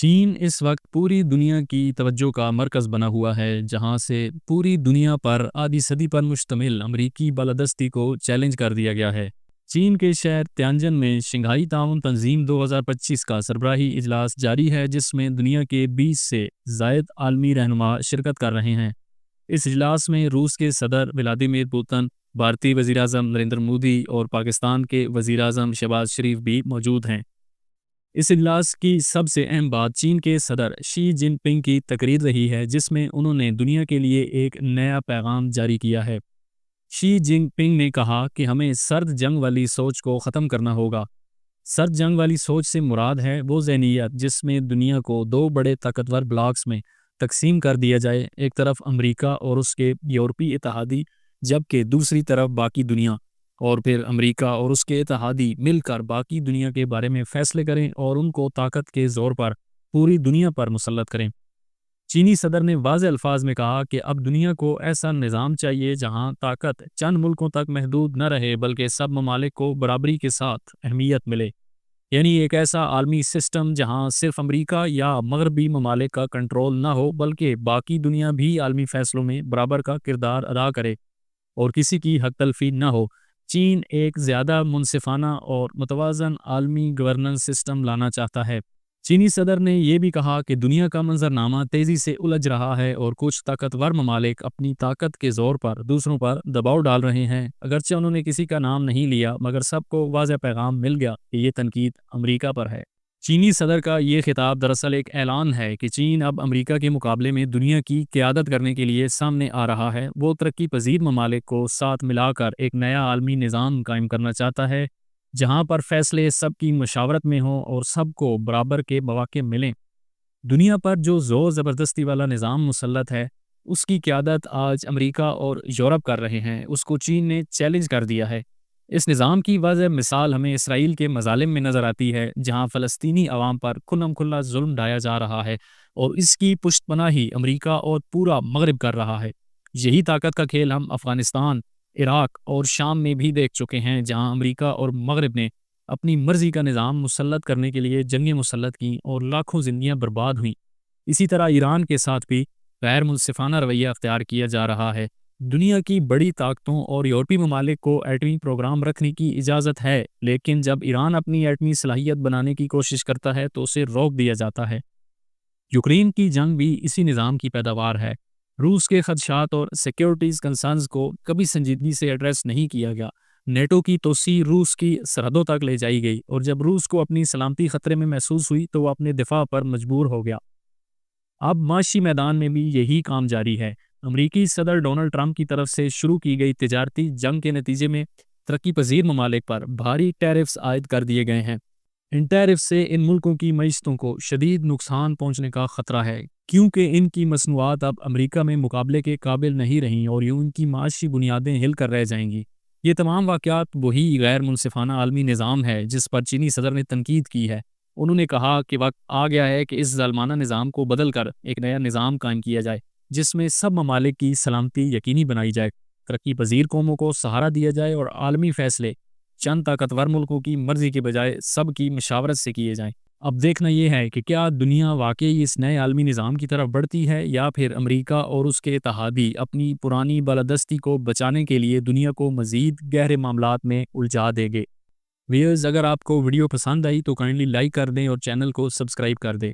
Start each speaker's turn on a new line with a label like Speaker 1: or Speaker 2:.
Speaker 1: चीन इस वक्त पूरी दुनिया की तवज्जो का मरकज़ बना हुआ है, जहां से पूरी दुनिया पर आधी सदी पर मुश्तमिल अमरीकी बालादस्ती को चैलेंज कर दिया गया है। चीन के शहर त्यानजन में शंघाई ताउन तंजीम 2025 का सरबराही इजलास जारी है, जिसमें दुनिया के 20 से ज़ायद आलमी रहनुमा शिरकत कर रहे हैं। इस इजलास में रूस के सदर व्लादिमीर पुतिन, भारतीय वज़ीर-ए-आज़म नरेंद्र मोदी और पाकिस्तान के वज़ीर-ए-आज़म शहबाज शरीफ भी मौजूद हैं। इस इजलास की सबसे अहम बात चीन के सदर शी जिनपिंग की तकरीर रही है, जिसमें उन्होंने दुनिया के लिए एक नया पैगाम जारी किया है। शी जिनपिंग ने कहा कि हमें सर्द जंग वाली सोच को ख़त्म करना होगा। सर्द जंग वाली सोच से मुराद है वो ज़हनीत जिसमें दुनिया को दो बड़े ताकतवर ब्लॉक्स में तकसीम कर दिया जाए, एक तरफ अमेरिका और उसके यूरोपीय इत्तेहादी, जबकि दूसरी तरफ बाकी दुनिया, और फिर अमेरिका और उसके इत्तेहादी मिलकर बाकी दुनिया के बारे में फ़ैसले करें और उनको ताकत के ज़ोर पर पूरी दुनिया पर मुसल्लत करें। चीनी सदर ने वाज़े अल्फाज में कहा कि अब दुनिया को ऐसा निज़ाम चाहिए जहां ताकत चंद मुल्कों तक महदूद न रहे, बल्कि सब ममालिक को बराबरी के साथ अहमियत मिले। यानी एक ऐसा आलमी सिस्टम जहां सिर्फ अमेरिका या मगरबी ममालिक का कंट्रोल ना हो, बल्कि बाकी दुनिया भी आलमी फ़ैसलों में बराबर का किरदार अदा करे और किसी की हक तलफी न हो। चीन एक ज़्यादा मुनसिफाना और मुतवाज़न आलमी गवर्नेंस सिस्टम लाना चाहता है। चीनी सदर ने यह भी कहा कि दुनिया का मंजरनामा तेज़ी से उलझ रहा है और कुछ ताकतवर ममालिक अपनी ताकत के ज़ोर पर दूसरों पर दबाव डाल रहे हैं। अगरचे उन्होंने किसी का नाम नहीं लिया, मगर सबको वाज़ेह पैगाम मिल गया कि ये तनकीद अमेरिका पर है। चीनी सदर का ये खिताब दरअसल एक ऐलान है कि चीन अब अमेरिका के मुकाबले में दुनिया की क़यादत करने के लिए सामने आ रहा है। वो तरक्की पजीर ममालिक को साथ मिलाकर एक नया आलमी निज़ाम कायम करना चाहता है, जहाँ पर फैसले सबकी मशावरत में हों और सबको बराबर के मौक़े मिलें। दुनिया पर जो ज़ोर ज़बरदस्ती वाला निज़ाम मुसल्लत है, उसकी क़यादत आज अमेरिका और यूरोप कर रहे हैं। उसको चीन ने चैलेंज कर दिया है। इस निज़ाम की वाज़ेह मिसाल हमें इसराइल के मज़ालिम में नज़र आती है, जहाँ फ़लस्तीनी अवाम पर खुल्लम खुल्ला जुल्म ढाया जा रहा है और इसकी पुष्टपनाही अमेरिका और पूरा मगरब कर रहा है। यही ताकत का खेल हम अफ़गानिस्तान, इराक और शाम में भी देख चुके हैं, जहाँ अमेरिका और मगरब ने अपनी मर्ज़ी का निज़ाम मुसल्लत करने के लिए जंगें मुसल्लत की और लाखों ज़िंदगियाँ बर्बाद हुईं। इसी तरह ईरान के साथ भी गैर मुनसिफाना रवैया अख्तियार किया जा रहा है। दुनिया की बड़ी ताकतों और यूरोपीय ममालिक को एटमी प्रोग्राम रखने की इजाज़त है, लेकिन जब ईरान अपनी एटमी सलाहियत बनाने की कोशिश करता है तो उसे रोक दिया जाता है। यूक्रेन की जंग भी इसी निज़ाम की पैदावार है। रूस के खदशात और सिक्योरिटीज़ कंसर्न्स को कभी संजीदगी से एड्रेस नहीं किया गया। नेटो की तोसी रूस की सरहदों तक ले जाई गई और जब रूस को अपनी सलामती ख़तरे में महसूस हुई तो वह अपने दिफा पर मजबूर हो गया। अब माशी मैदान में भी यही काम जारी है। अमरीकी सदर डोनाल्ड ट्रंप की तरफ से शुरू की गई तिजारती जंग के नतीजे में तरक्की पजीर ममालिक पर भारी टैरिफ्स आयद कर दिए गए हैं। इन टैरिफ से इन मुल्कों की मईशतों को शदीद नुकसान पहुंचने का ख़तरा है, क्योंकि इनकी मसनूआत अब अमेरिका में मुकाबले के काबिल नहीं रहीं और यूं इनकी माशी बुनियादें हिल कर रह जाएंगी। ये तमाम वाक़यात वही गैर मुनसिफाना आलमी निज़ाम है जिस पर चीनी सदर ने तनकीद की है। उन्होंने कहा कि वक्त आ गया है कि इस ज़ालमाना निज़ाम को बदल कर एक नया निज़ाम कायम किया जाए, जिसमें सब ममालिक की सलामती यकीनी बनाई जाए, तरक्की पजीर कौमों को सहारा दिया जाए और आलमी फ़ैसले चंद ताकतवर मुल्कों की मर्जी के बजाय सब की मशावरत से किए जाएं। अब देखना यह है कि क्या दुनिया वाकई इस नए आलमी निज़ाम की तरफ बढ़ती है या फिर अमेरिका और उसके इत्तेहादी अपनी पुरानी बालादस्ती को बचाने के लिए दुनिया को मज़ीद गहरे मामलात में उलझा देंगे। व्यूअर्स, अगर आपको वीडियो पसंद आई तो काइंडली लाइक कर दें और चैनल को सब्सक्राइब कर दें।